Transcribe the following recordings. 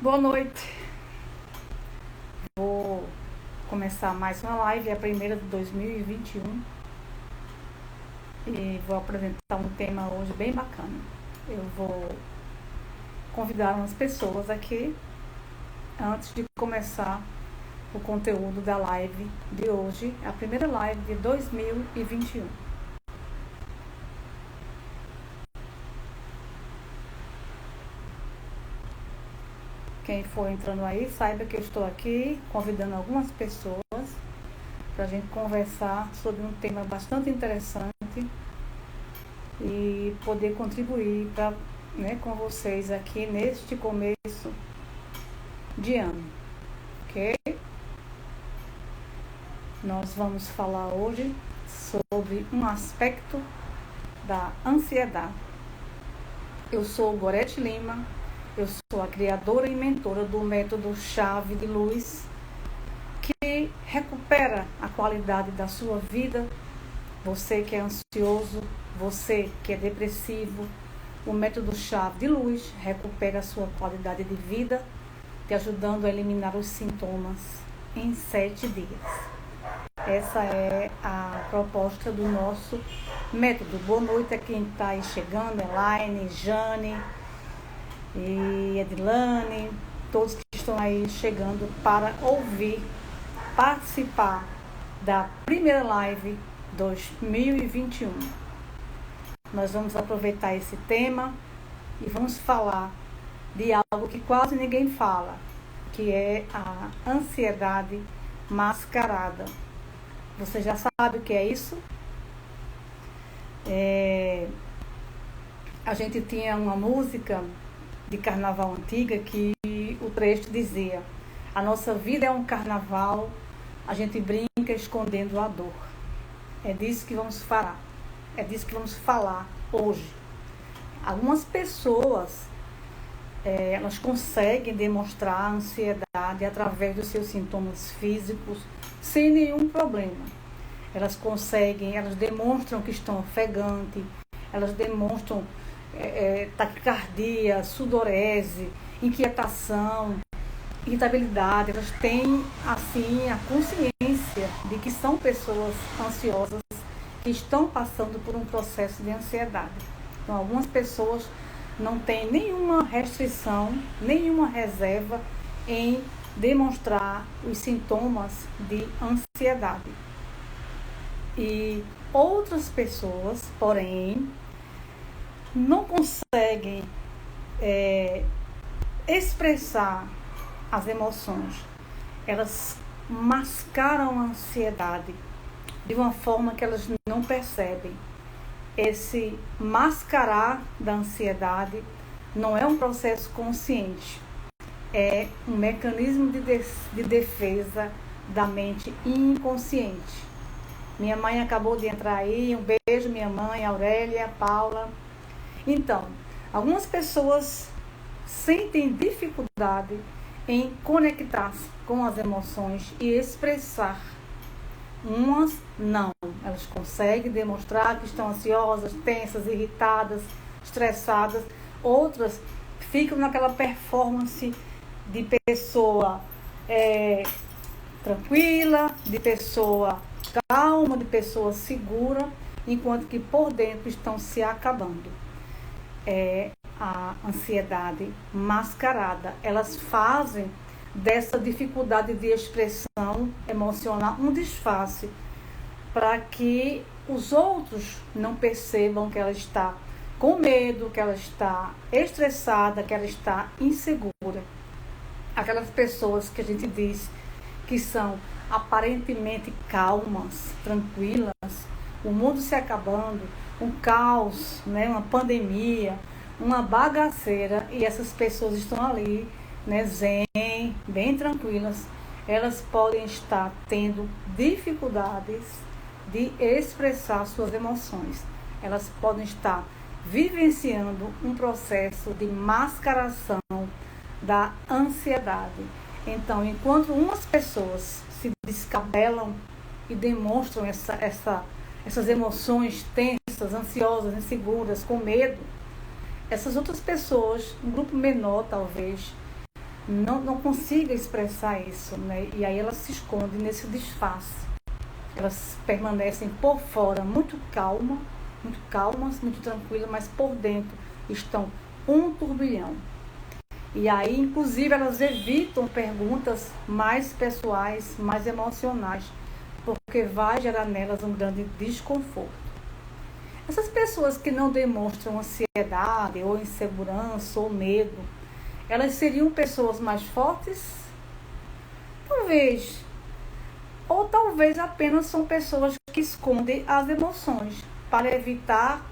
Boa noite. Vou começar mais uma live, a primeira de 2021. E vou apresentar um tema hoje bem bacana. Eu vou convidar umas pessoas aqui antes de começar o conteúdo da live de hoje, a primeira live de 2021. Quem for entrando aí, saiba que eu estou aqui convidando algumas pessoas para a gente conversar sobre um tema bastante interessante e poder contribuir com vocês aqui neste começo de ano, ok? Nós vamos falar hoje sobre um aspecto da ansiedade. Eu sou Gorete Lima. Eu sou a criadora e mentora do método Chave de Luz, que recupera a qualidade da sua vida. Você que é ansioso, você que é depressivo, o método Chave de Luz recupera a sua qualidade de vida, te ajudando a eliminar os sintomas em 7 dias. Essa é a proposta do nosso método. Boa noite a quem está aí chegando, Elaine, Jane e Edilane, todos que estão aí chegando para ouvir, participar da primeira live 2021. Nós vamos aproveitar esse tema e vamos falar de algo que quase ninguém fala, que é a ansiedade mascarada. Você já sabe o que é isso? A gente tinha uma música de carnaval antiga que o trecho dizia: a nossa vida é um carnaval, a gente brinca escondendo a dor. É disso que vamos falar. É disso que vamos falar hoje. Algumas pessoas elas conseguem demonstrar a ansiedade através dos seus sintomas físicos sem nenhum problema. Elas demonstram que estão ofegantes, elas demonstram taquicardia, sudorese, inquietação, irritabilidade. Elas têm, assim, a consciência de que são pessoas ansiosas que estão passando por um processo de ansiedade. Então, algumas pessoas não têm nenhuma restrição, nenhuma reserva em demonstrar os sintomas de ansiedade. E outras pessoas, porém, não conseguem expressar as emoções. Elas mascaram a ansiedade de uma forma que elas não percebem. Esse mascarar da ansiedade não é um processo consciente, é um mecanismo de defesa da mente inconsciente. Minha mãe acabou de entrar aí, um beijo, minha mãe, Aurélia, Paula. Então, algumas pessoas sentem dificuldade em conectar-se com as emoções e expressar. Umas não, elas conseguem demonstrar que estão ansiosas, tensas, irritadas, estressadas. Outras ficam naquela performance de pessoa tranquila, de pessoa calma, de pessoa segura, enquanto que por dentro estão se acabando. É a ansiedade mascarada. Elas fazem dessa dificuldade de expressão emocional um disfarce para que os outros não percebam que ela está com medo, que ela está estressada, que ela está insegura. Aquelas pessoas que a gente diz que são aparentemente calmas, tranquilas, o mundo se acabando, um caos, uma pandemia, uma bagaceira, e essas pessoas estão ali, zen, bem tranquilas. Elas podem estar tendo dificuldades de expressar suas emoções. Elas podem estar vivenciando um processo de mascaração da ansiedade. Então, enquanto umas pessoas se descabelam e demonstram essas emoções tensas, ansiosas, inseguras, com medo, essas outras pessoas, um grupo menor talvez, não consiga expressar isso, né? E aí elas se escondem nesse disfarce. Elas permanecem por fora muito calmas, muito tranquilas, mas por dentro estão um turbilhão. E aí, inclusive, elas evitam perguntas mais pessoais, mais emocionais, porque vai gerar nelas um grande desconforto. Essas pessoas que não demonstram ansiedade, ou insegurança, ou medo, elas seriam pessoas mais fortes? Talvez. Ou talvez apenas são pessoas que escondem as emoções para evitar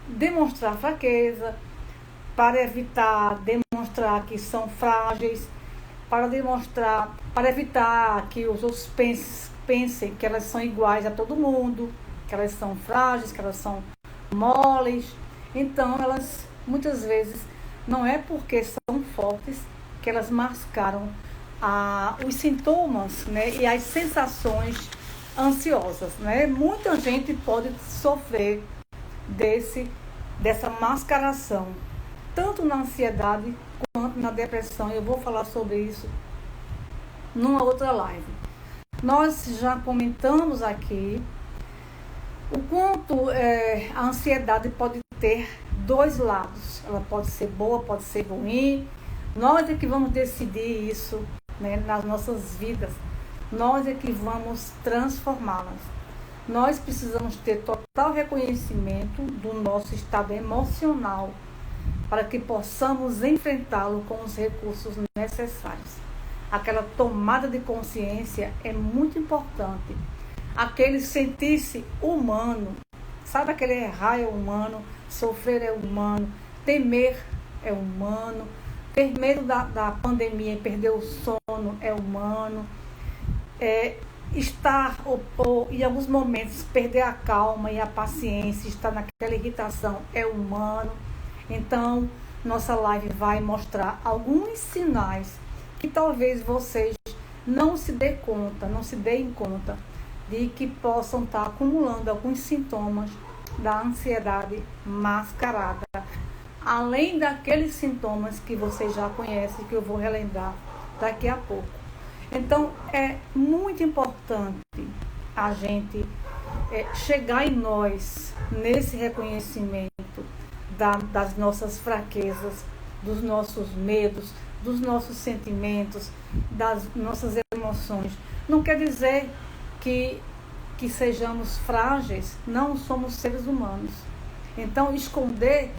demonstrar fraqueza, para evitar demonstrar que são frágeis, para evitar que os outros pensem que elas são iguais a todo mundo, que elas são frágeis, que elas são moles. Então, elas muitas vezes não é porque são fortes que elas mascaram os sintomas, né, e as sensações ansiosas, né? Muita gente pode sofrer dessa mascaração, tanto na ansiedade quanto na depressão. Eu vou falar sobre isso numa outra live. Nós já comentamos aqui o quanto a ansiedade pode ter dois lados. Ela pode ser boa, pode ser ruim. Nós é que vamos decidir isso, né, nas nossas vidas. Nós é que vamos transformá-las. Nós precisamos ter total reconhecimento do nosso estado emocional para que possamos enfrentá-lo com os recursos necessários. Aquela tomada de consciência é muito importante. Aquele sentir-se humano, sabe, aquele errar é humano, sofrer é humano, temer é humano, ter medo da pandemia e perder o sono é humano, estar ou em alguns momentos perder a calma e a paciência, estar naquela irritação é humano. Então, nossa live vai mostrar alguns sinais que talvez vocês não se deem conta de que possam estar acumulando alguns sintomas da ansiedade mascarada, além daqueles sintomas que vocês já conhecem, que eu vou relembrar daqui a pouco. Então, é muito importante a gente chegar em nós, nesse reconhecimento das nossas fraquezas, dos nossos medos, dos nossos sentimentos, das nossas emoções. Não quer dizer que sejamos frágeis, não somos seres humanos. Então, esconder,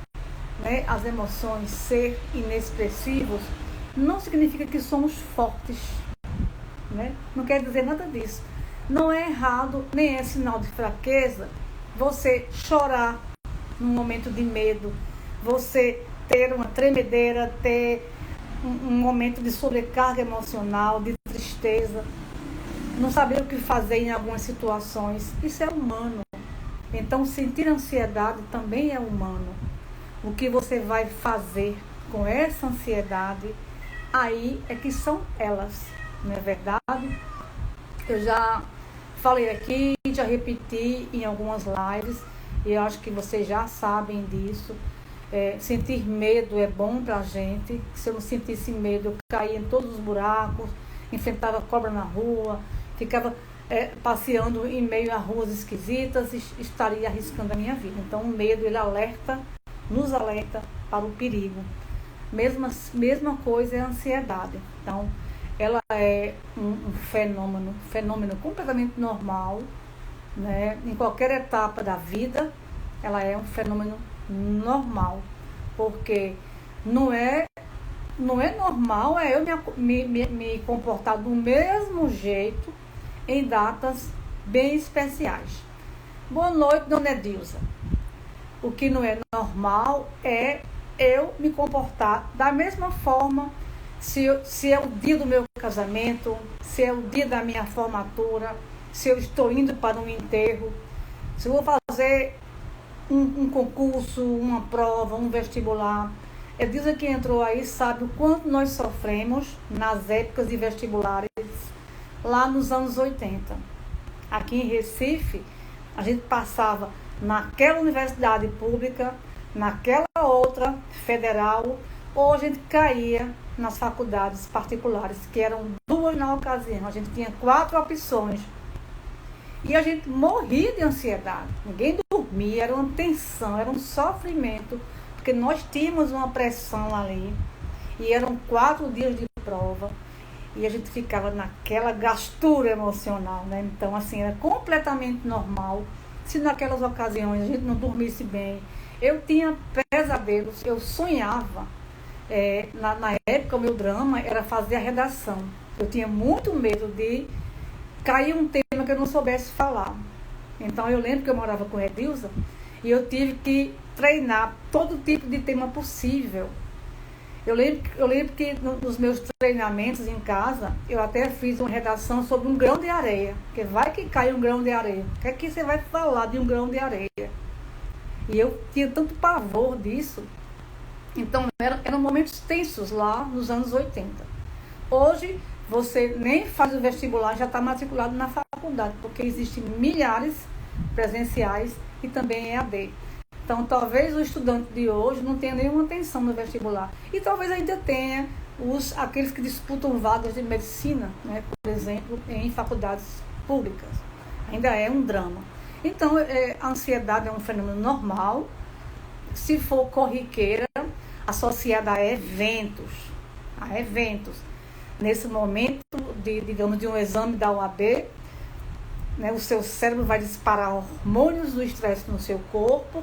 né, as emoções, ser inexpressivos, não significa que somos fortes, né? Não quer dizer nada disso. Não é errado, nem é sinal de fraqueza você chorar num momento de medo, você ter uma tremedeira, ter um momento de sobrecarga emocional, de tristeza, não saber o que fazer em algumas situações. Isso é humano. Então, sentir ansiedade também é humano. O que você vai fazer com essa ansiedade, aí é que são elas, não é verdade? Eu já falei aqui, já repeti em algumas lives, e eu acho que vocês já sabem disso. Sentir medo é bom pra gente. Se eu não sentisse medo, eu caía em todos os buracos, enfrentava cobra na rua, ficava passeando em meio a ruas esquisitas, estaria arriscando a minha vida. Então, o medo, ele nos alerta para o perigo. Mesma coisa é a ansiedade. Então, ela é um fenômeno completamente normal, né? Em qualquer etapa da vida, ela é um fenômeno normal, porque não é normal eu me comportar do mesmo jeito em datas bem especiais. Boa noite, dona Edilza. O que não é normal é eu me comportar da mesma forma se é o dia do meu casamento, se é o dia da minha formatura, se eu estou indo para um enterro, se eu vou fazer um concurso, uma prova, um vestibular. Edilza, que entrou aí, sabe o quanto nós sofremos nas épocas de vestibulares lá nos anos 80. Aqui em Recife, a gente passava naquela universidade pública, naquela outra federal, ou a gente caía nas faculdades particulares, que eram 2 na ocasião. A gente tinha 4 opções. E a gente morria de ansiedade. Ninguém dormia, era uma tensão, era um sofrimento, porque nós tínhamos uma pressão ali. E eram 4 dias de prova. E a gente ficava naquela gastura emocional, né? Então, assim, era completamente normal. Se naquelas ocasiões a gente não dormisse bem, eu tinha pesadelos, eu sonhava. Na época, o meu drama era fazer a redação. Eu tinha muito medo de cair um tema que eu não soubesse falar. Então, eu lembro que eu morava com a Edilza e eu tive que treinar todo tipo de tema possível. Eu lembro que nos meus treinamentos em casa, eu até fiz uma redação sobre um grão de areia. Porque vai que cai um grão de areia. O que é que você vai falar de um grão de areia? E eu tinha tanto pavor disso. Então, eram momentos tensos lá nos anos 80. Hoje, você nem faz o vestibular, já está matriculado na faculdade, porque existem milhares presenciais e também EAD. Então, talvez o estudante de hoje não tenha nenhuma atenção no vestibular. E talvez ainda tenha aqueles que disputam vagas de medicina, né, por exemplo, em faculdades públicas. Ainda é um drama. Então, a ansiedade é um fenômeno normal, se for corriqueira, associada a eventos. Nesse momento, digamos, de um exame da OAB, né, o seu cérebro vai disparar hormônios do estresse no seu corpo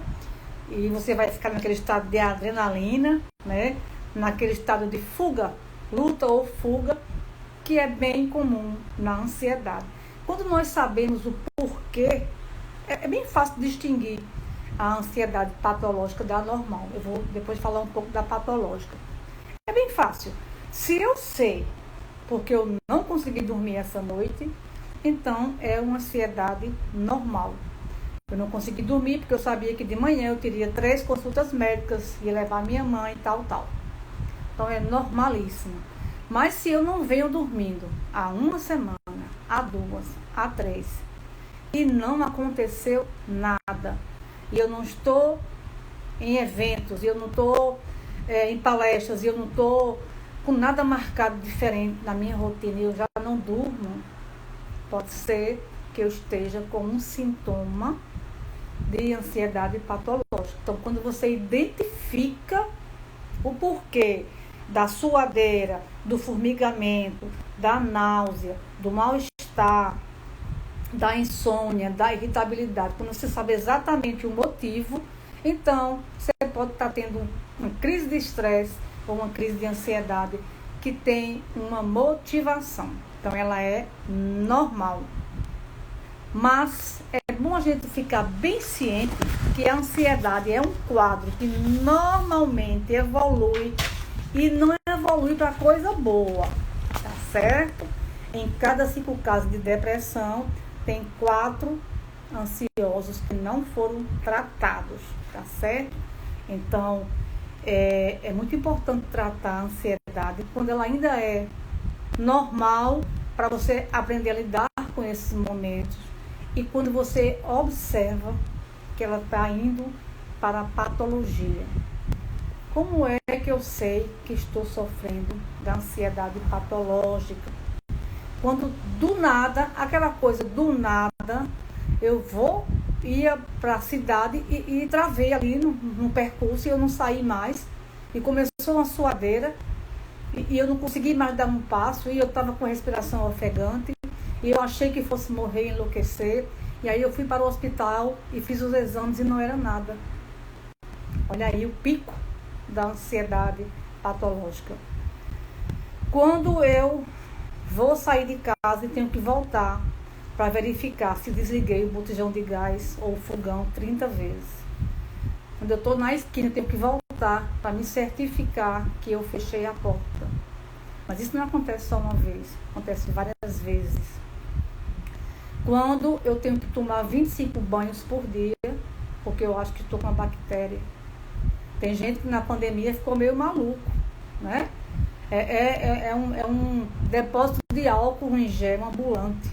e você vai ficar naquele estado de adrenalina, né, naquele estado de fuga, luta ou fuga, que é bem comum na ansiedade. Quando nós sabemos o porquê, é bem fácil distinguir a ansiedade patológica da normal. Eu vou depois falar um pouco da patológica. É bem fácil. Se eu sei porque eu não consegui dormir essa noite, então é uma ansiedade normal. Eu não consegui dormir porque eu sabia que de manhã eu teria 3 consultas médicas, ia levar minha mãe e tal. Então é normalíssimo. Mas se eu não venho dormindo há 1 semana, há 2, há 3, e não aconteceu nada, e eu não estou em eventos, e eu não estou em palestras, e eu não estou com nada marcado diferente na minha rotina, e eu já não durmo, pode ser que eu esteja com um sintoma de ansiedade patológica. Então, quando você identifica o porquê da suadeira, do formigamento, da náusea, do mal-estar, da insônia, da irritabilidade, quando você sabe exatamente o motivo, então você pode estar tendo uma crise de estresse ou uma crise de ansiedade que tem uma motivação. Então, ela é normal. Mas é bom a gente ficar bem ciente que a ansiedade é um quadro que normalmente evolui e não evolui para coisa boa, tá certo? Em cada 5 casos de depressão, tem 4 ansiosos que não foram tratados, tá certo? Então, é muito importante tratar a ansiedade quando ela ainda é normal, para você aprender a lidar com esses momentos. E quando você observa que ela está indo para a patologia. Como é que eu sei que estou sofrendo da ansiedade patológica? Quando do nada, aquela coisa do nada, eu ia para a cidade e travei ali no percurso e eu não saí mais. E começou uma suadeira e eu não consegui mais dar um passo e eu estava com respiração ofegante. E eu achei que fosse morrer, enlouquecer. E aí eu fui para o hospital e fiz os exames e não era nada. Olha aí o pico da ansiedade patológica. Quando eu vou sair de casa e tenho que voltar para verificar se desliguei o botijão de gás ou o fogão 30 vezes. Quando eu estou na esquina, eu tenho que voltar para me certificar que eu fechei a porta. Mas isso não acontece só uma vez, acontece várias vezes. Quando eu tenho que tomar 25 banhos por dia, porque eu acho que estou com uma bactéria. Tem gente que na pandemia ficou meio maluco, né? É um depósito de álcool em gel ambulante.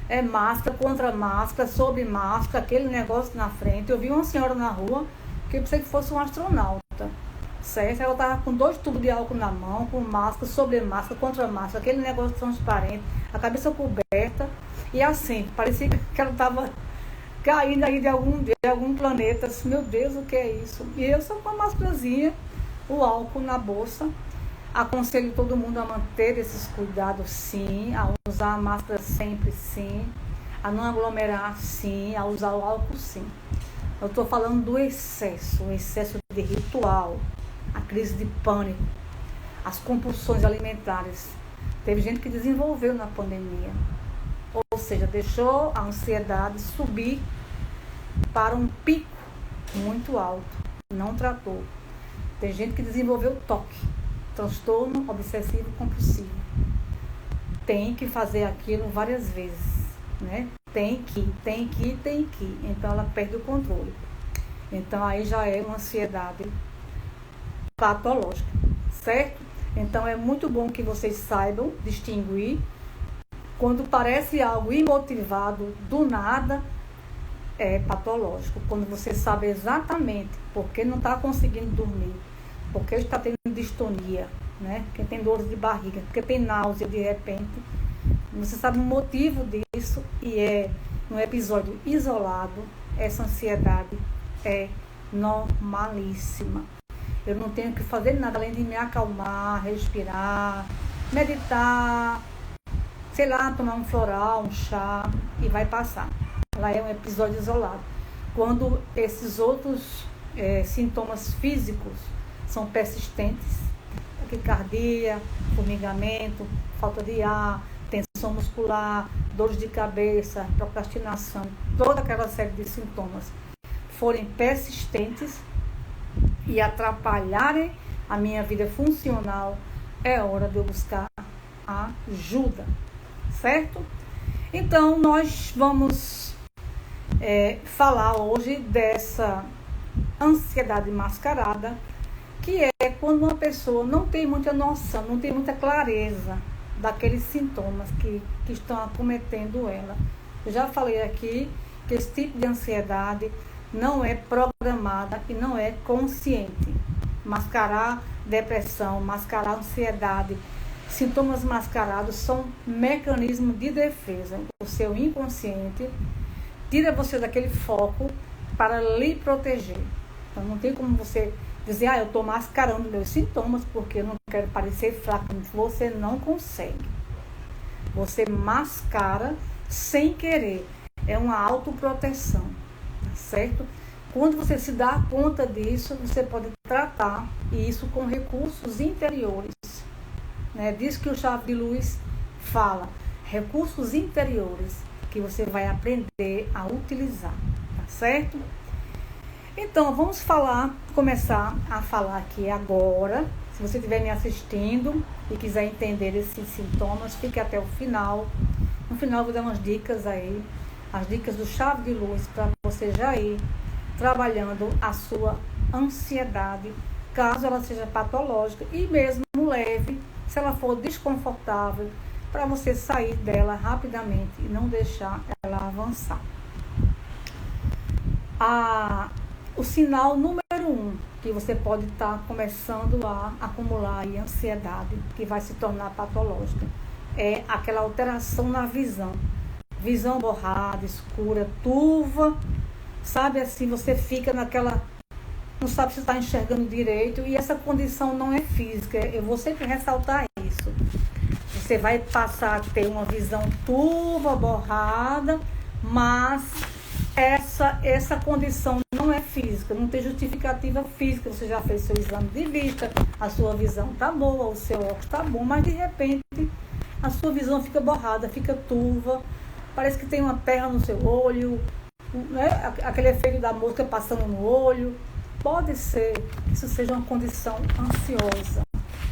É máscara contra máscara, sobre máscara, aquele negócio na frente. Eu vi uma senhora na rua que eu pensei que fosse um astronauta. certo? Ela estava com 2 tubos de álcool na mão, com máscara, sobre máscara, contra máscara, aquele negócio transparente, a cabeça coberta, e assim, parecia que ela estava caindo aí de algum planeta. Assim, meu Deus, o que é isso? E eu só com a máscarazinha, o álcool na bolsa. Aconselho todo mundo a manter esses cuidados, sim, a usar a máscara sempre, sim, a não aglomerar, sim, a usar o álcool, sim. Eu estou falando do excesso, o excesso de ritual, a crise de pânico, as compulsões alimentares. Teve gente que desenvolveu na pandemia, ou seja, deixou a ansiedade subir para um pico muito alto, não tratou. Tem gente que desenvolveu toque, transtorno obsessivo compulsivo. Tem que fazer aquilo várias vezes, né? Tem que. Então ela perde o controle. Então aí já é uma ansiedade patológica, certo? Então é muito bom que vocês saibam distinguir quando parece algo imotivado, do nada, é patológico. Quando você sabe exatamente porque não está conseguindo dormir, porque está tendo distonia, né? Porque tem dores de barriga, porque tem náusea de repente. Você sabe o motivo disso e é um episódio isolado. Essa ansiedade é normalíssima. Eu não tenho que fazer nada além de me acalmar, respirar, meditar, sei lá, tomar um floral, um chá e vai passar. Ela é um episódio isolado. Quando esses outros sintomas físicos são persistentes, taquicardia, formigamento, falta de ar, tensão muscular, dores de cabeça, procrastinação, toda aquela série de sintomas forem persistentes e atrapalharem a minha vida funcional, é hora de eu buscar ajuda, certo? Então, nós vamos falar hoje dessa ansiedade mascarada, que é quando uma pessoa não tem muita noção, não tem muita clareza daqueles sintomas que estão acometendo ela. Eu já falei aqui que esse tipo de ansiedade não é programada e não é consciente. Mascarar depressão, mascarar ansiedade, sintomas mascarados são mecanismos de defesa. O seu inconsciente tira você daquele foco para lhe proteger. Então não tem como você dizer, eu estou mascarando meus sintomas porque eu não quero parecer fraco. Você não consegue. Você mascara sem querer. É uma autoproteção, tá certo? Quando você se dá conta disso, você pode tratar isso com recursos interiores. Né? Diz que o Chave de Luz fala, recursos interiores que você vai aprender a utilizar, tá certo? Então, vamos começar a falar aqui agora. Se você estiver me assistindo e quiser entender esses sintomas, fique até o final. No final eu vou dar umas dicas aí, as dicas do Chave de Luz, para você já ir trabalhando a sua ansiedade, caso ela seja patológica e mesmo leve, se ela for desconfortável, para você sair dela rapidamente e não deixar ela avançar. O sinal número 1 que você pode estar começando a acumular aí ansiedade, que vai se tornar patológica, é aquela alteração na visão. Visão borrada, escura, turva, sabe assim, você fica naquela, não sabe se está enxergando direito, e essa condição não é física. Eu vou sempre ressaltar isso. Você vai passar a ter uma visão turva, borrada, mas essa condição não é física, não tem justificativa física. Você já fez seu exame de vista, a sua visão está boa, o seu óculos está bom, mas de repente a sua visão fica borrada, fica turva, parece que tem uma terra no seu olho, né? Aquele efeito da mosca passando no olho. Pode ser que isso seja uma condição ansiosa,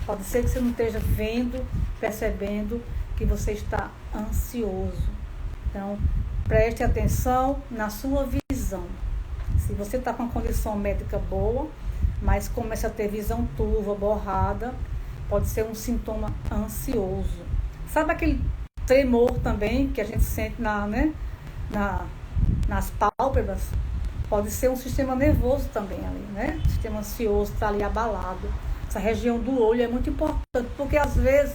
pode ser que você não esteja vendo, percebendo que você está ansioso. Então, preste atenção na sua visão. Se você está com uma condição médica boa, mas começa a ter visão turva, borrada, pode ser um sintoma ansioso. Sabe aquele tremor também que a gente sente nas pálpebras? Pode ser um sistema nervoso também ali, né? O sistema ansioso está ali abalado. Essa região do olho é muito importante, porque às vezes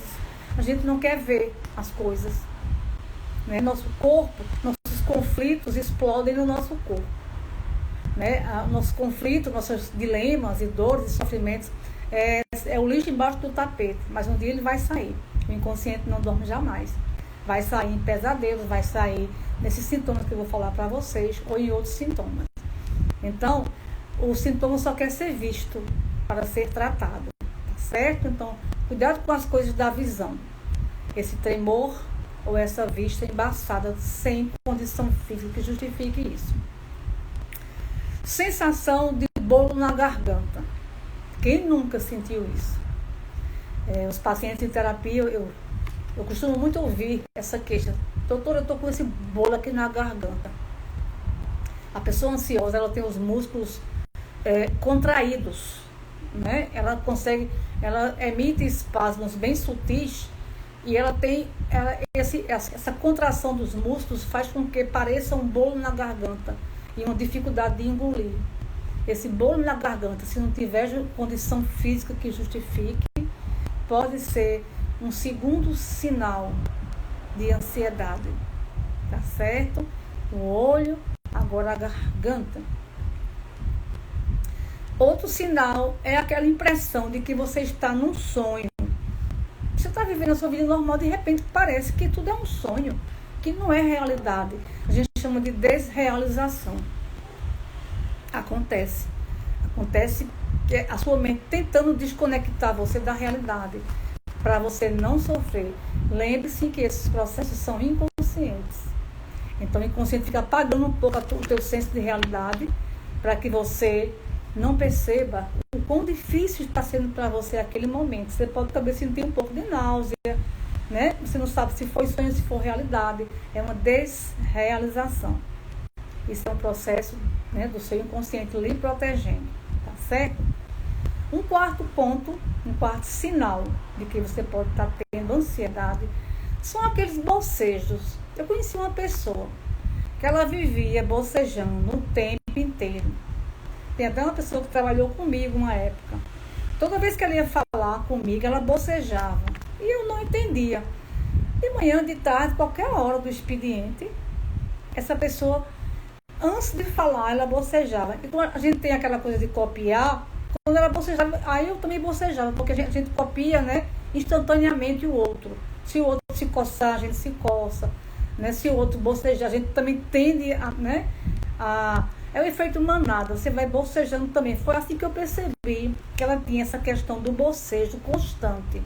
a gente não quer ver as coisas, né? Nosso corpo, nossos conflitos explodem no nosso corpo, né? Nossos conflitos, nossos dilemas e dores e sofrimentos é o lixo embaixo do tapete, mas um dia ele vai sair. O inconsciente não dorme jamais. Vai sair em pesadelos, vai sair nesses sintomas que eu vou falar para vocês, ou em outros sintomas. Então, o sintoma só quer ser visto para ser tratado, tá certo? Então, cuidado com as coisas da visão. Esse tremor ou essa vista embaçada sem condição física que justifique isso. Sensação de bolo na garganta. Quem nunca sentiu isso? Os pacientes em terapia, eu costumo muito ouvir essa queixa. Doutora, eu estou com esse bolo aqui na garganta. A pessoa ansiosa, ela tem os músculos contraídos, né? Ela emite espasmos bem sutis e essa contração dos músculos faz com que pareça um bolo na garganta e uma dificuldade de engolir. Esse bolo na garganta, se não tiver condição física que justifique, pode ser um segundo sinal de ansiedade, tá certo? O olho, agora a garganta. Outro sinal é aquela impressão de que você está num sonho. Você está vivendo a sua vida normal, de repente parece que tudo é um sonho, que não é realidade. A gente chama de desrealização. Acontece que a sua mente tentando desconectar você da realidade, para você não sofrer. Lembre-se que esses processos são inconscientes. Então o inconsciente fica apagando um pouco o teu senso de realidade, para que você não perceba o quão difícil está sendo para você aquele momento. Você pode também sentir um pouco de náusea, né? Você não sabe se foi sonho, se for realidade. É uma desrealização. Isso é um processo, né, do seu inconsciente lhe protegendo, tá certo? Um quarto ponto, um quarto sinal de que você pode estar tendo ansiedade são aqueles bocejos. Eu conheci uma pessoa que ela vivia bocejando o tempo inteiro. Tem até uma pessoa que trabalhou comigo uma época. Toda vez que ela ia falar comigo, ela bocejava. E eu não entendia. De manhã, de tarde, qualquer hora do expediente, essa pessoa, antes de falar, ela bocejava. E quando a gente tem aquela coisa de copiar, quando ela bocejava, aí eu também bocejava, porque a gente copia, né, instantaneamente o outro. Se o outro se coçar, a gente se coça, né? Se o outro bocejar, a gente também tende é o efeito manada, você vai bocejando também. Foi assim que eu percebi que ela tinha essa questão do bocejo constante.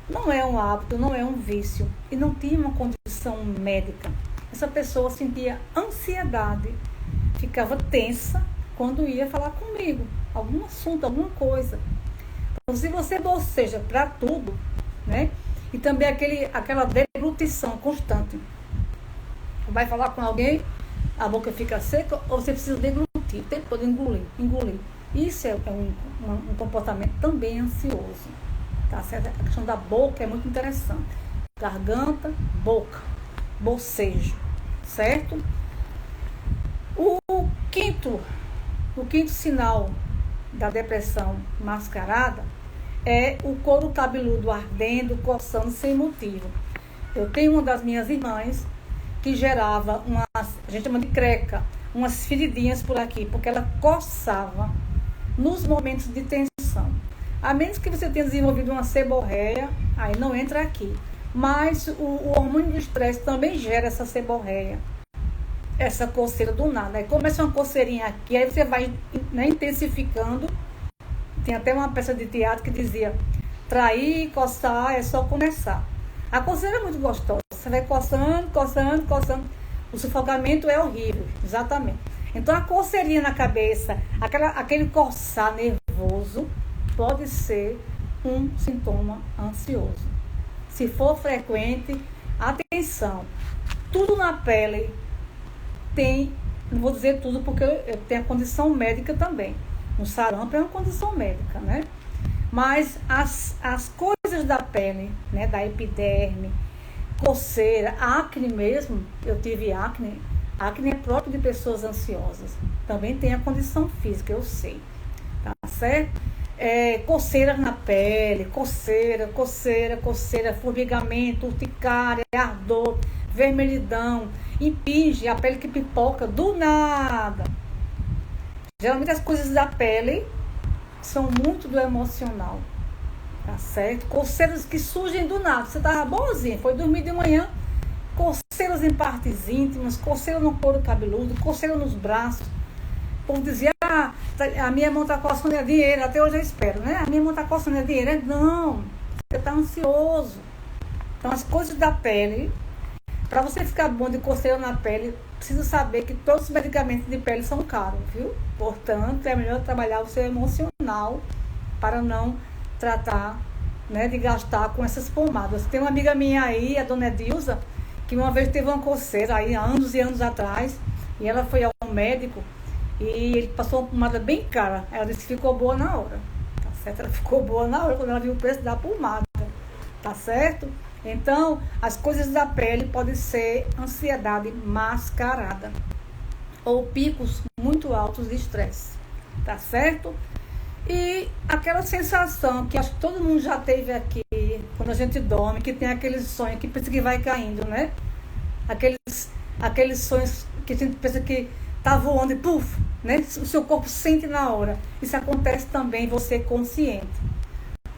Não é um hábito, não é um vício, e não tinha uma condição médica. Essa pessoa sentia ansiedade, ficava tensa quando ia falar comigo, algum assunto, alguma coisa. Então, se você boceja para tudo, né? E também aquela deglutição constante. Vai falar com alguém, a boca fica seca, ou você precisa deglutir, o tempo todo engolir. Isso é um comportamento também ansioso. Tá certo? A questão da boca é muito interessante. Garganta, boca, bocejo, certo? O quinto sinal da depressão mascarada é o couro cabeludo ardendo, coçando sem motivo. Eu tenho uma das minhas irmãs que gerava a gente chama de creca, umas feridinhas por aqui, porque ela coçava nos momentos de tensão. A menos que você tenha desenvolvido uma seborreia, aí não entra aqui. Mas o hormônio do estresse também gera essa seborreia, essa coceira do nada. Aí começa uma coceirinha aqui, aí você vai, né, intensificando. Tem até uma peça de teatro que dizia: trair e coçar é só começar. A coceira é muito gostosa. Você vai coçando. O sufogamento é horrível, exatamente. Então a coceirinha na cabeça, aquele coçar nervoso, pode ser um sintoma ansioso. Se for frequente, atenção. Tudo na pele tem, não vou dizer tudo porque tem a condição médica também. Um sarampo é uma condição médica, né? Mas as coisas da pele, né, da epiderme, coceira, acne mesmo, eu tive acne A acne é próprio de pessoas ansiosas. Também tem a condição física, eu sei. Tá certo? Coceiras na pele, coceira, formigamento, urticária, ardor, vermelhidão, impinge, a pele que pipoca do nada. Geralmente as coisas da pele são muito do emocional, tá certo? Coceiras que surgem do nada. Você tava boazinha, foi dormir de manhã, coceiras em partes íntimas, coceira no couro cabeludo, coceira nos braços. O povo dizia, a minha mão tá coçando, é dinheiro, até hoje eu espero, né? A minha mão tá coçando, é dinheiro. Não, você tá ansioso. Então as coisas da pele, para você ficar bom de coceira na pele, precisa saber que todos os medicamentos de pele são caros, viu? Portanto, é melhor trabalhar o seu emocional para não tratar, né, de gastar com essas pomadas. Tem uma amiga minha aí, a dona Edilza, que uma vez teve uma coceira aí, anos e anos atrás, e ela foi ao médico e ele passou uma pomada bem cara. Ela disse que ficou boa na hora, tá certo? Ela ficou boa na hora quando ela viu o preço da pomada, tá certo? Então, as coisas da pele podem ser ansiedade mascarada ou picos muito altos de estresse, tá certo? E aquela sensação que acho que todo mundo já teve aqui, quando a gente dorme, que tem aquele sonho que pensa que vai caindo, né? Aqueles sonhos que a gente pensa que tá voando e puf, né? O seu corpo sente na hora. Isso acontece também você consciente.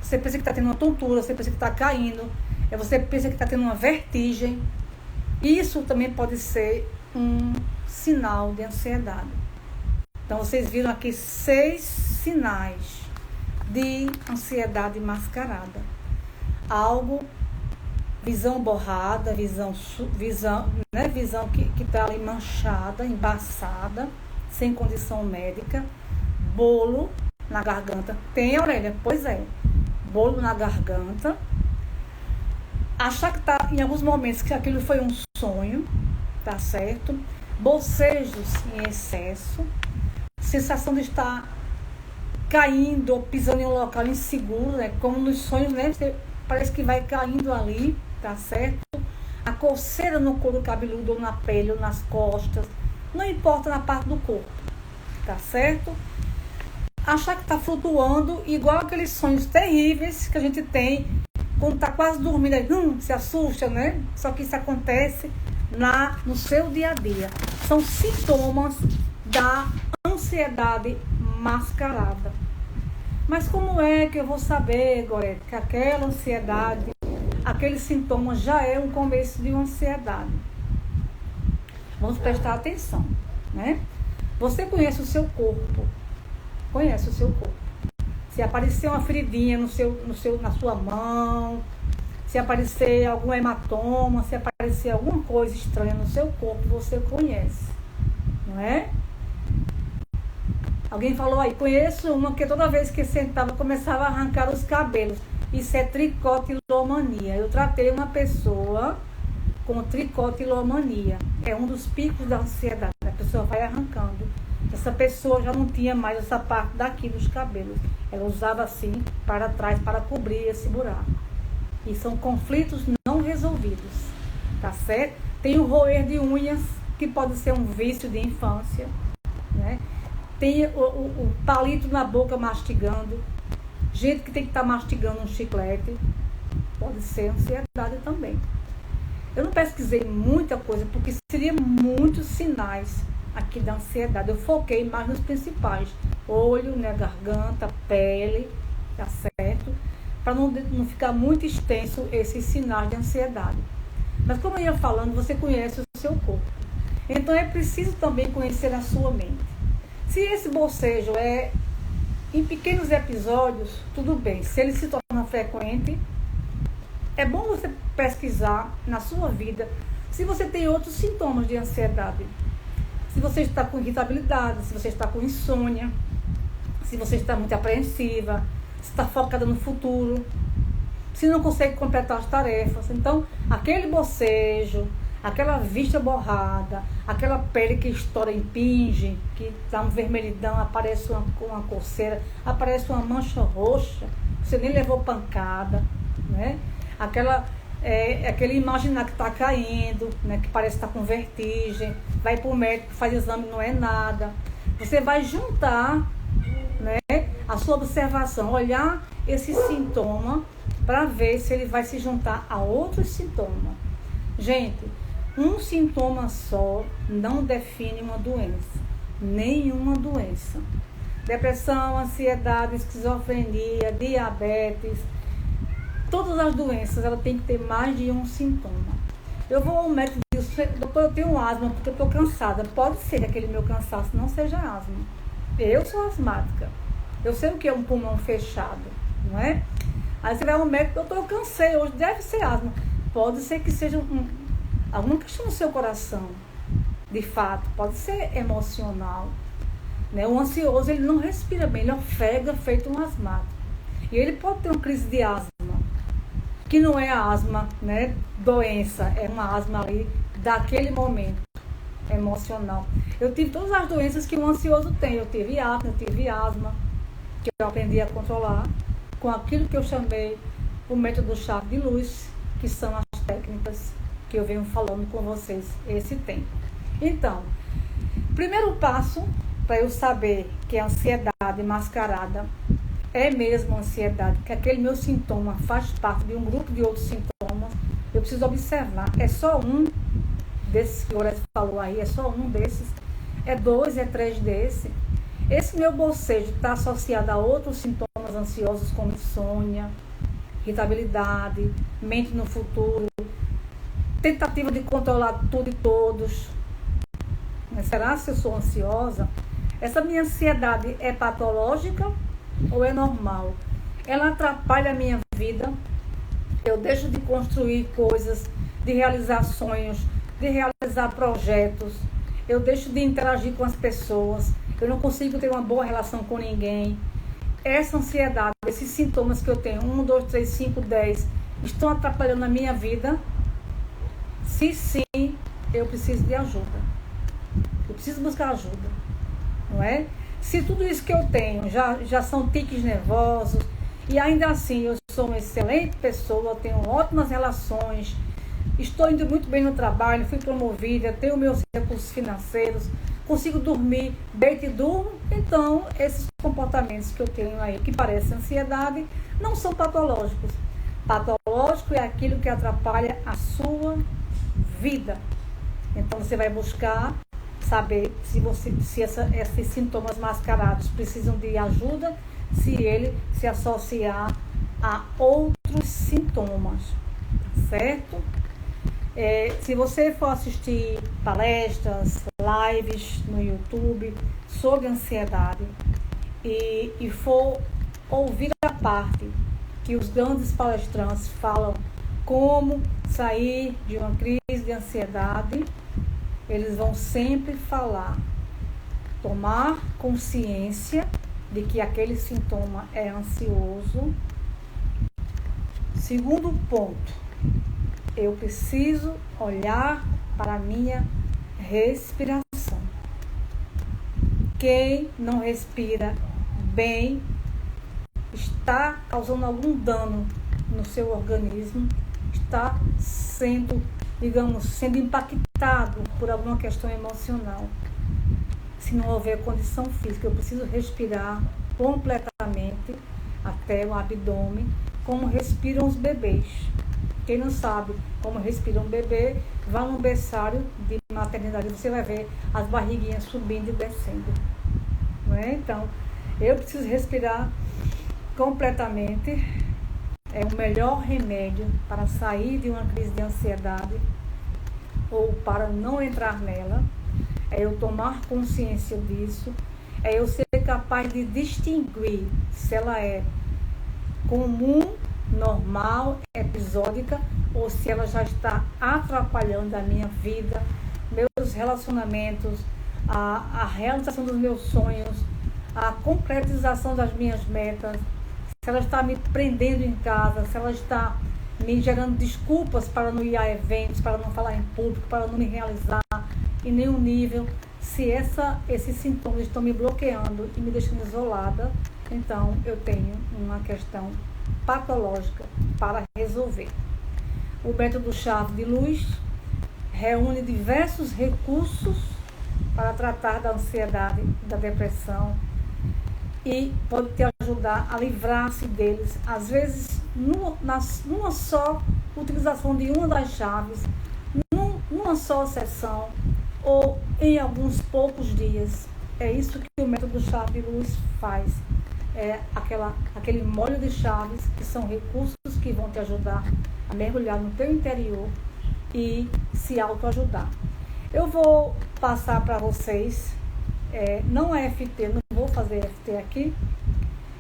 Você pensa que está tendo uma tontura, você pensa que está caindo, você pensa que está tendo uma vertigem. Isso também pode ser um sinal de ansiedade. Então, vocês viram aqui 6 sinais de ansiedade mascarada. Algo, visão borrada, visão que está ali manchada, embaçada, sem condição médica, bolo na garganta. Tem, Aurélia? Pois é. Bolo na garganta. Achar que está, em alguns momentos, que aquilo foi um sonho, tá certo? Bocejos em excesso. Sensação de estar caindo ou pisando em um local inseguro, né? Como nos sonhos, né? Você parece que vai caindo ali, tá certo? A coceira no couro cabeludo, ou na pele, ou nas costas, não importa, na parte do corpo, tá certo? Achar que está flutuando, igual aqueles sonhos terríveis que a gente tem quando está quase dormindo, aí, se assusta, né? Só que isso acontece no seu dia a dia. São sintomas da ansiedade mascarada. Mas como é que eu vou saber, Gorete, que aquela ansiedade, aquele sintoma já é um começo de uma ansiedade? Vamos prestar atenção, né? Você conhece o seu corpo. Conhece o seu corpo. Se aparecer uma feridinha na sua mão, se aparecer algum hematoma, se aparecer alguma coisa estranha no seu corpo, você conhece, não é? Alguém falou aí, conheço uma que toda vez que sentava começava a arrancar os cabelos. Isso é tricotilomania. Eu tratei uma pessoa com tricotilomania. É um dos picos da ansiedade. A pessoa vai arrancando. Essa pessoa já não tinha mais essa parte daqui dos cabelos. Ela usava assim para trás para cobrir esse buraco. E são conflitos não resolvidos. Tá certo? Tem o roer de unhas, que pode ser um vício de infância, né? Tem o palito na boca mastigando. Gente que tem que estar mastigando um chiclete. Pode ser ansiedade também. Eu não pesquisei muita coisa, porque seria muitos sinais aqui da ansiedade. Eu foquei mais nos principais. Olho, né, garganta, pele, tá certo? Para não ficar muito extenso esses sinais de ansiedade. Mas como eu ia falando, você conhece o seu corpo. Então é preciso também conhecer a sua mente. Se esse bocejo é em pequenos episódios, tudo bem. Se ele se torna frequente, é bom você pesquisar na sua vida se você tem outros sintomas de ansiedade. Se você está com irritabilidade, se você está com insônia, se você está muito apreensiva, se está focada no futuro, se não consegue completar as tarefas. Então, aquele bocejo, aquela vista borrada, aquela pele que estoura, impinge, que dá um vermelhidão, aparece uma coceira, aparece uma mancha roxa, você nem levou pancada, né? Aquela é aquele imaginar que está caindo, né, que parece estar com vertigem, vai para o médico, faz exame, não é nada. Você vai juntar, né, a sua observação, olhar esse sintoma para ver se ele vai se juntar a outros sintomas. Gente, um sintoma só não define uma doença, nenhuma doença. Depressão, ansiedade, esquizofrenia, diabetes, todas as doenças, ela tem que ter mais de um sintoma. Eu vou ao médico e digo, doutor, eu tenho asma porque eu estou cansada. Pode ser que aquele meu cansaço não seja asma. Eu sou asmática. Eu sei o que é um pulmão fechado, não é? Aí você vai ao médico, doutor, eu cansei hoje, deve ser asma. Pode ser que seja alguma questão no seu coração, de fato, pode ser emocional. Né? O ansioso, ele não respira bem, ele ofega feito um asmático. E ele pode ter uma crise de asma, que não é asma, né, doença, é uma asma ali daquele momento emocional. Eu tive todas as doenças que um ansioso tem. Eu tive asma, que eu aprendi a controlar com aquilo que eu chamei o método chave de luz, que são as técnicas que eu venho falando com vocês esse tempo. Então, primeiro passo para eu saber que a ansiedade mascarada é mesmo ansiedade, que aquele meu sintoma faz parte de um grupo de outros sintomas, eu preciso observar. É só um desses que o Horácio falou aí, é só um desses, é 2, é 3 desses. Esse meu bocejo está associado a outros sintomas ansiosos como insônia, irritabilidade, mente no futuro, tentativa de controlar tudo e todos. Mas será que eu sou ansiosa? Essa minha ansiedade é patológica ou é normal? Ela atrapalha a minha vida? Eu deixo de construir coisas, de realizar sonhos, de realizar projetos. Eu deixo de interagir com as pessoas. Eu não consigo ter uma boa relação com ninguém. Essa ansiedade, esses sintomas que eu tenho, 1, 2, 3, 5, 10, estão atrapalhando a minha vida? Se sim, eu preciso de ajuda. Eu preciso buscar ajuda, não é? Se tudo isso que eu tenho já são tiques nervosos, e ainda assim eu sou uma excelente pessoa, tenho ótimas relações, estou indo muito bem no trabalho, fui promovida, tenho meus recursos financeiros, consigo dormir, deito e durmo, então esses comportamentos que eu tenho aí, que parecem ansiedade, não são patológicos. Patológico é aquilo que atrapalha a sua vida. Então você vai buscar saber se esses sintomas mascarados precisam de ajuda, se ele se associar a outros sintomas, certo? Se você for assistir palestras, lives no YouTube sobre ansiedade e for ouvir a parte que os grandes palestrantes falam como sair de uma crise de ansiedade, eles vão sempre falar, tomar consciência de que aquele sintoma é ansioso. Segundo ponto, eu preciso olhar para a minha respiração. Quem não respira bem está causando algum dano no seu organismo, está sendo impactado por alguma questão emocional. Se não houver condição física, eu preciso respirar completamente até o abdômen, como respiram os bebês. Quem não sabe como respira um bebê, vá no berçário de maternidade, você vai ver as barriguinhas subindo e descendo. Não é? Então, eu preciso respirar completamente. É o melhor remédio para sair de uma crise de ansiedade ou para não entrar nela. É eu tomar consciência disso. É eu ser capaz de distinguir se ela é comum, normal, episódica, ou se ela já está atrapalhando a minha vida, meus relacionamentos, a realização dos meus sonhos, a concretização das minhas metas, se ela está me prendendo em casa, se ela está me gerando desculpas para não ir a eventos, para não falar em público, para não me realizar em nenhum nível. Se esses sintomas estão me bloqueando e me deixando isolada, então eu tenho uma questão patológica para resolver. O método chave de luz reúne diversos recursos para tratar da ansiedade, da depressão, e pode te ajudar a livrar-se deles, às vezes numa só utilização de uma das chaves, numa só sessão ou em alguns poucos dias. É isso que o método chave de luz faz. É aquele molho de chaves, que são recursos que vão te ajudar a mergulhar no teu interior e se autoajudar. Eu vou passar para vocês, não é FT, não vou fazer FT aqui,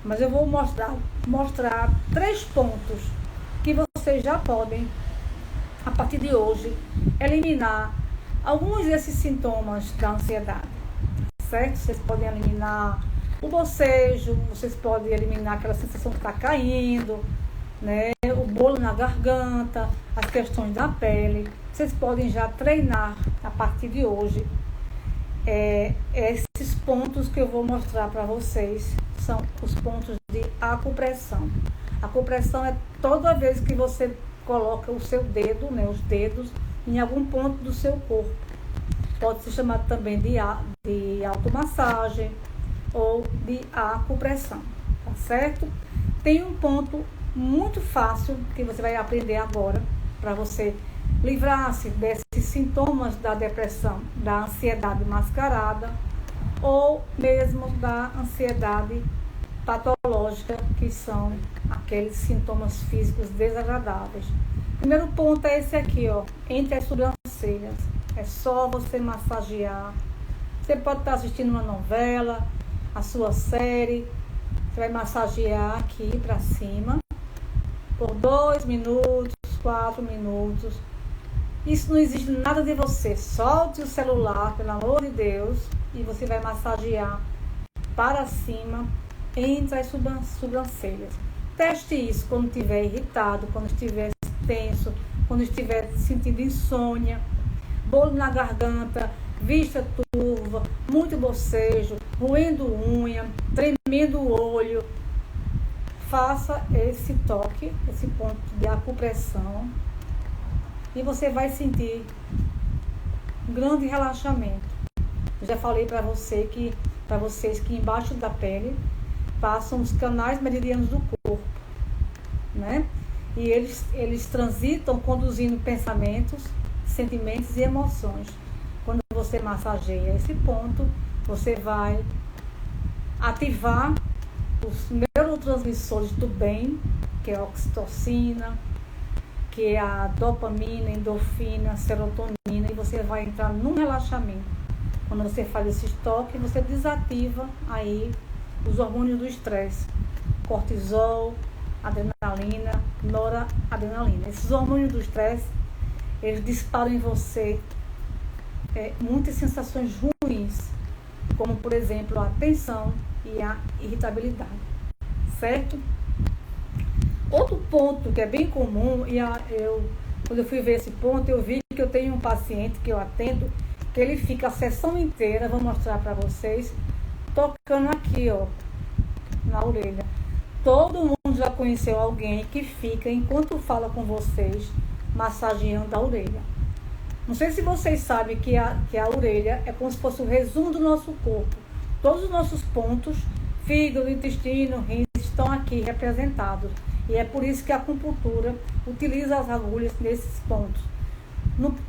mas eu vou mostrar 3 pontos que vocês já podem, a partir de hoje, eliminar alguns desses sintomas da ansiedade, certo? Vocês podem eliminar o bocejo, vocês podem eliminar aquela sensação que está caindo, né? O bolo na garganta, as questões da pele. Vocês podem já treinar a partir de hoje. Esses pontos que eu vou mostrar para vocês são os pontos de acupressão. A acupressão é toda vez que você coloca o seu dedo, né, os dedos, em algum ponto do seu corpo. Pode se chamar também de automassagem ou de acupressão, tá certo? Tem um ponto muito fácil que você vai aprender agora para você livrar-se desses sintomas da depressão, da ansiedade mascarada ou mesmo da ansiedade patológica, que são aqueles sintomas físicos desagradáveis. O primeiro ponto é esse aqui, ó, entre as sobrancelhas. É só você massagear. Você pode estar assistindo uma novela, a sua série. Você vai massagear aqui para cima por 2 minutos, 4 minutos. Isso não exige nada de você. Solte o celular, pelo amor de Deus, e você vai massagear para cima entre as sobrancelhas. Teste isso quando estiver irritado, quando estiver tenso, quando estiver sentindo insônia, bolo na garganta, vista turva, muito bocejo, roendo unha, tremendo o olho. Faça esse toque, esse ponto de acupressão, e você vai sentir um grande relaxamento. Eu já falei para vocês que embaixo da pele passam os canais meridianos do corpo, né? E eles transitam conduzindo pensamentos, sentimentos e emoções. Quando você massageia esse ponto, você vai ativar os neurotransmissores do bem, que é a oxitocina, que é a dopamina, endorfina, serotonina, e você vai entrar num relaxamento. Quando você faz esse toque, você desativa aí os hormônios do estresse, cortisol, adrenalina, noradrenalina. Esses hormônios do estresse, eles disparam em você muitas sensações ruins, como por exemplo a tensão e a irritabilidade, certo? Outro ponto que é bem comum, quando eu fui ver esse ponto, eu vi que eu tenho um paciente que eu atendo, que ele fica a sessão inteira, vou mostrar para vocês, tocando aqui, ó, na orelha. Todo mundo já conheceu alguém que fica, enquanto fala com vocês, massageando a orelha. Não sei se vocês sabem que a orelha é como se fosse o resumo do nosso corpo. Todos os nossos pontos, fígado, intestino, rins, estão aqui representados. E é por isso que a acupuntura utiliza as agulhas nesses pontos.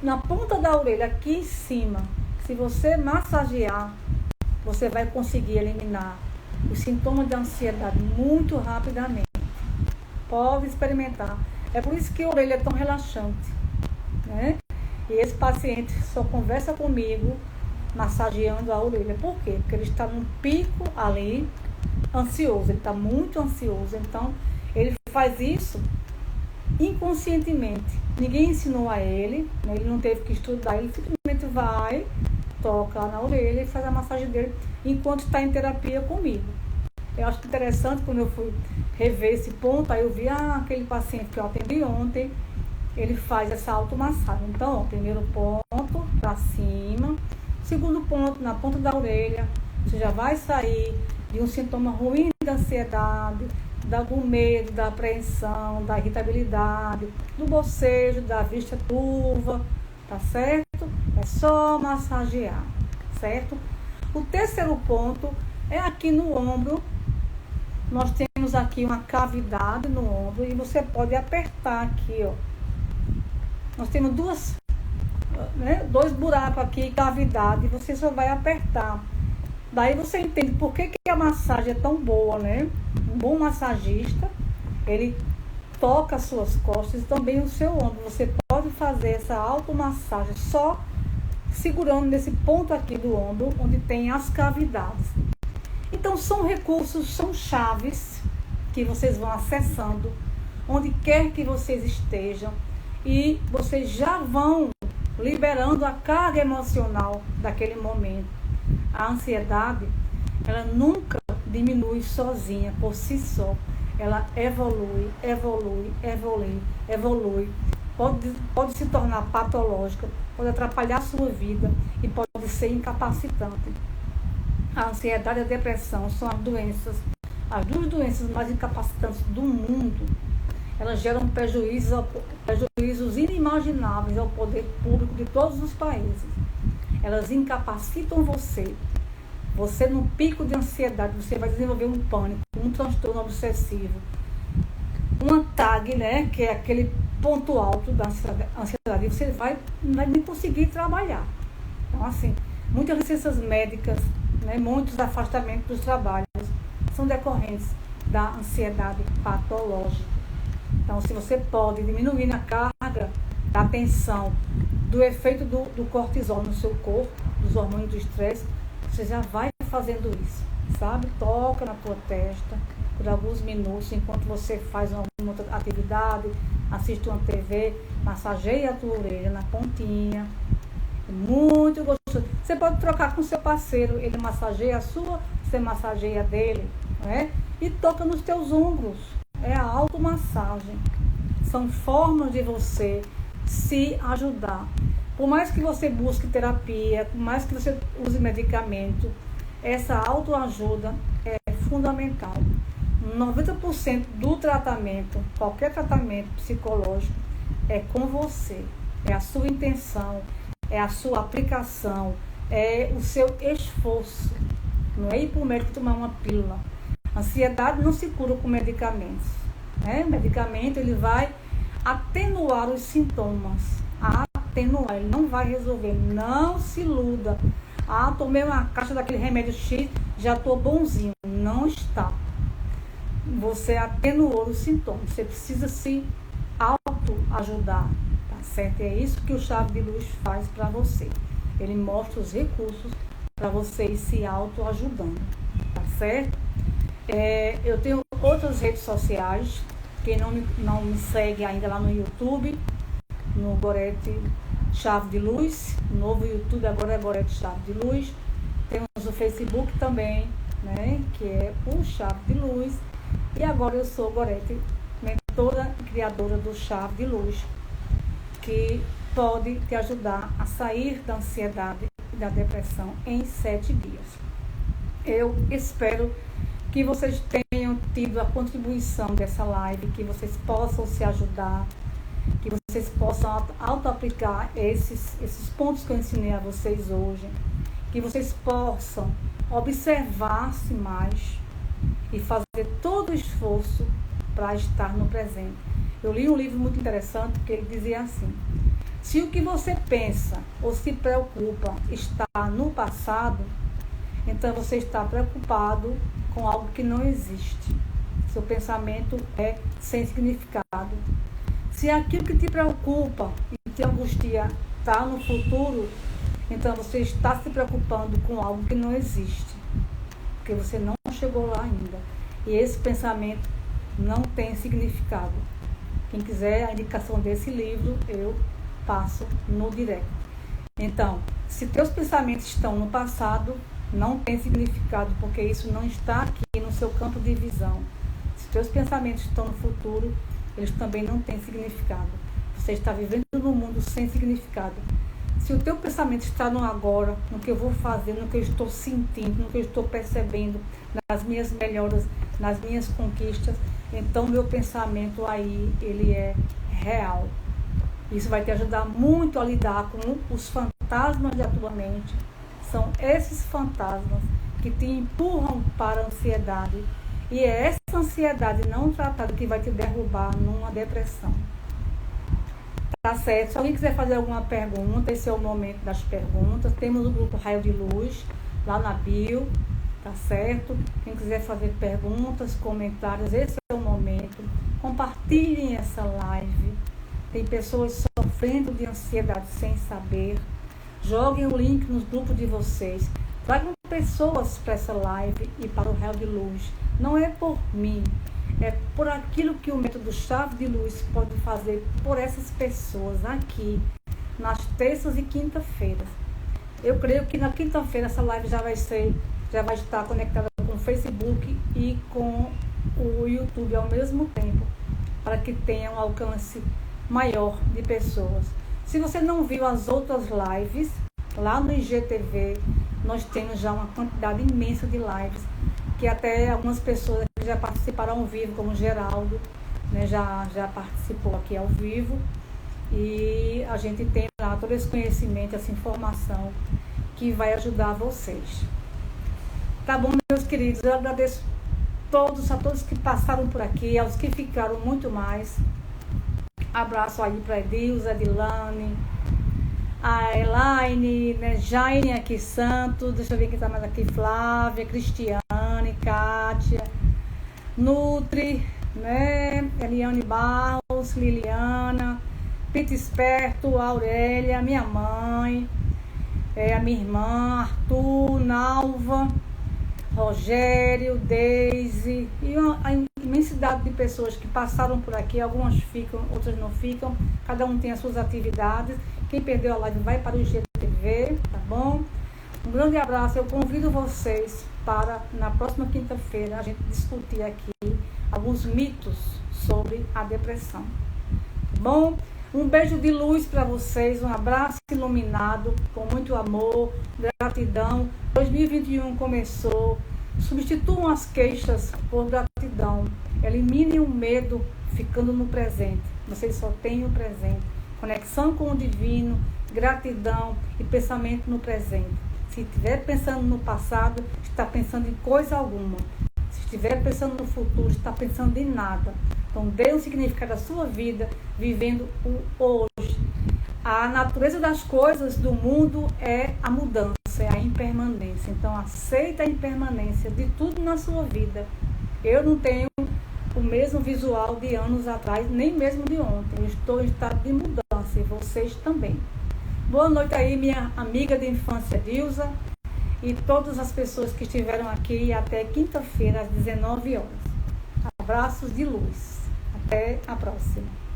Na ponta da orelha, aqui em cima, se você massagear, você vai conseguir eliminar os sintomas de ansiedade muito rapidamente. Pode experimentar. É por isso que a orelha é tão relaxante, né? E esse paciente só conversa comigo massageando a orelha. Por quê? Porque ele está num pico ali ansioso. Ele está muito ansioso. Então, ele faz isso inconscientemente. Ninguém ensinou a ele, né? Ele não teve que estudar. Ele simplesmente vai, toca lá na orelha e faz a massagem dele enquanto está em terapia comigo. Eu acho interessante, quando eu fui rever esse ponto, aí eu vi, aquele paciente que eu atendi ontem, ele faz essa automassagem. Então, ó, primeiro ponto, para cima. Segundo ponto, na ponta da orelha. Você já vai sair de um sintoma ruim da ansiedade, do medo, da apreensão, da irritabilidade, do bocejo, da vista turva, tá certo? É só massagear, certo? O terceiro ponto é aqui no ombro. Nós temos aqui uma cavidade no ombro e você pode apertar aqui, ó. Nós temos dois buracos aqui, cavidade, e você só vai apertar. Daí você entende por que a massagem é tão boa, né? Um bom massagista, ele toca as suas costas e também o seu ombro. Você pode fazer essa automassagem só segurando nesse ponto aqui do ombro, onde tem as cavidades. Então são recursos, são chaves que vocês vão acessando, onde quer que vocês estejam, e vocês já vão liberando a carga emocional daquele momento. A ansiedade, ela nunca diminui sozinha, por si só. Ela evolui. Pode se tornar patológica, pode atrapalhar a sua vida e pode ser incapacitante. A ansiedade e a depressão são as duas doenças mais incapacitantes do mundo. Elas geram prejuízos inimagináveis ao poder público de todos os países. Elas incapacitam você. Você, no pico de ansiedade, você vai desenvolver um pânico, um transtorno obsessivo, uma TAG, né, que é aquele ponto alto da ansiedade, e você não vai nem conseguir trabalhar. Então, assim, muitas licenças médicas, né, muitos afastamentos dos trabalhos são decorrentes da ansiedade patológica. Então, se você pode diminuir a carga da tensão, do efeito do cortisol no seu corpo, dos hormônios do estresse, você já vai fazendo isso, sabe? Toca na tua testa por alguns minutos, enquanto você faz alguma outra atividade, assiste uma TV, massageia a tua orelha na pontinha. Muito gostoso. Você pode trocar com o seu parceiro, ele massageia a sua, você massageia a dele, não é? E toca nos teus ombros. É a automassagem. São formas de você se ajudar. Por mais que você busque terapia, por mais que você use medicamento, essa autoajuda é fundamental. 90% do tratamento, qualquer tratamento psicológico, é com você. É a sua intenção, é a sua aplicação, é o seu esforço. Não é ir para o médico tomar uma pílula. A ansiedade não se cura com medicamentos. Né? O medicamento ele vai atenuar os sintomas. Atenuar, ele não vai resolver. Não se iluda. Tomei uma caixa daquele remédio X, já estou bonzinho. Não está. Você atenuou os sintomas. Você precisa se autoajudar. Tá certo? É isso que o Chave de Luz faz para você. Ele mostra os recursos para você ir se autoajudando. Tá certo? Eu tenho outras redes sociais. Quem não me segue ainda lá no YouTube, no Gorete Chave de Luz, o novo YouTube agora é Gorete Chave de Luz. Temos o Facebook também, né, que é o Chave de Luz. E agora eu sou Gorete, mentora e criadora do Chave de Luz, que pode te ajudar a sair da ansiedade e da depressão em 7 dias. Eu espero que vocês tenham tido a contribuição dessa live, que vocês possam se ajudar, que vocês possam auto-aplicar esses pontos que eu ensinei a vocês hoje, que vocês possam observar-se mais e fazer todo o esforço para estar no presente. Eu li um livro muito interessante que ele dizia assim: se o que você pensa ou se preocupa está no passado, então você está preocupado com algo que não existe. Seu pensamento é sem significado. Se aquilo que te preocupa e te angustia está no futuro, então você está se preocupando com algo que não existe, porque você não chegou lá ainda. E esse pensamento não tem significado. Quem quiser a indicação desse livro, eu passo no direct. Então, se teus pensamentos estão no passado, não tem significado, porque isso não está aqui no seu campo de visão. Se teus pensamentos estão no futuro, eles também não têm significado. Você está vivendo num mundo sem significado. Se o teu pensamento está no agora, no que eu vou fazer, no que eu estou sentindo, no que eu estou percebendo, nas minhas melhoras, nas minhas conquistas, então meu pensamento aí, ele é real. Isso vai te ajudar muito a lidar com os fantasmas da tua mente. São esses fantasmas que te empurram para a ansiedade. E é essa ansiedade não tratada que vai te derrubar numa depressão. Tá certo? Se alguém quiser fazer alguma pergunta, esse é o momento das perguntas. Temos o grupo Raio de Luz lá na bio, tá certo? Quem quiser fazer perguntas, comentários, esse é o momento. Compartilhem essa live. Tem pessoas sofrendo de ansiedade sem saber. Joguem o link nos grupos de vocês. Tragam pessoas para essa live e para o Raio de Luz. Não é por mim, é por aquilo que o método Chave de Luz pode fazer por essas pessoas aqui, nas terças e quinta-feiras. Eu creio que na quinta-feira essa live já vai estar conectada com o Facebook e com o YouTube ao mesmo tempo, para que tenha um alcance maior de pessoas. Se você não viu as outras lives, lá no IGTV, nós temos já uma quantidade imensa de lives, que até algumas pessoas já participaram ao vivo, como o Geraldo, né, já participou aqui ao vivo, e a gente tem lá todo esse conhecimento, essa informação que vai ajudar vocês. Tá bom, meus queridos? Eu agradeço a todos que passaram por aqui, aos que ficaram muito mais. Abraço aí para Edilza, Edilane, a Elaine, né, Jaine aqui Santos, deixa eu ver quem tá mais aqui, Flávia, Cristiane, Kátia, Nutri, né, Eliane Barros, Liliana, Pita Esperto, Aurélia, minha mãe, a minha irmã, Arthur, Nalva, Rogério, Deise e a imensidade de pessoas que passaram por aqui. Algumas ficam, outras não ficam, cada um tem as suas atividades. Quem perdeu a live vai para o IGTV, tá bom? Um grande abraço, eu convido vocês para na próxima quinta-feira a gente discutir aqui alguns mitos sobre a depressão, tá bom? Um beijo de luz para vocês, um abraço iluminado, com muito amor, gratidão. 2021 começou, substituam as queixas por gratidão, eliminem o medo ficando no presente, vocês só têm o presente, conexão com o divino, gratidão e pensamento no presente. Se estiver pensando no passado, está pensando em coisa alguma. Se estiver pensando no futuro, está pensando em nada. Então, dê um significado à sua vida, vivendo o hoje. A natureza das coisas do mundo é a mudança, é a impermanência. Então, aceita a impermanência de tudo na sua vida. Eu não tenho o mesmo visual de anos atrás, nem mesmo de ontem. Eu estou em estado de mudança e vocês também. Boa noite aí, minha amiga de infância, Dilza, e todas as pessoas que estiveram aqui até quinta-feira, às 19 horas. Abraços de luz. Até a próxima.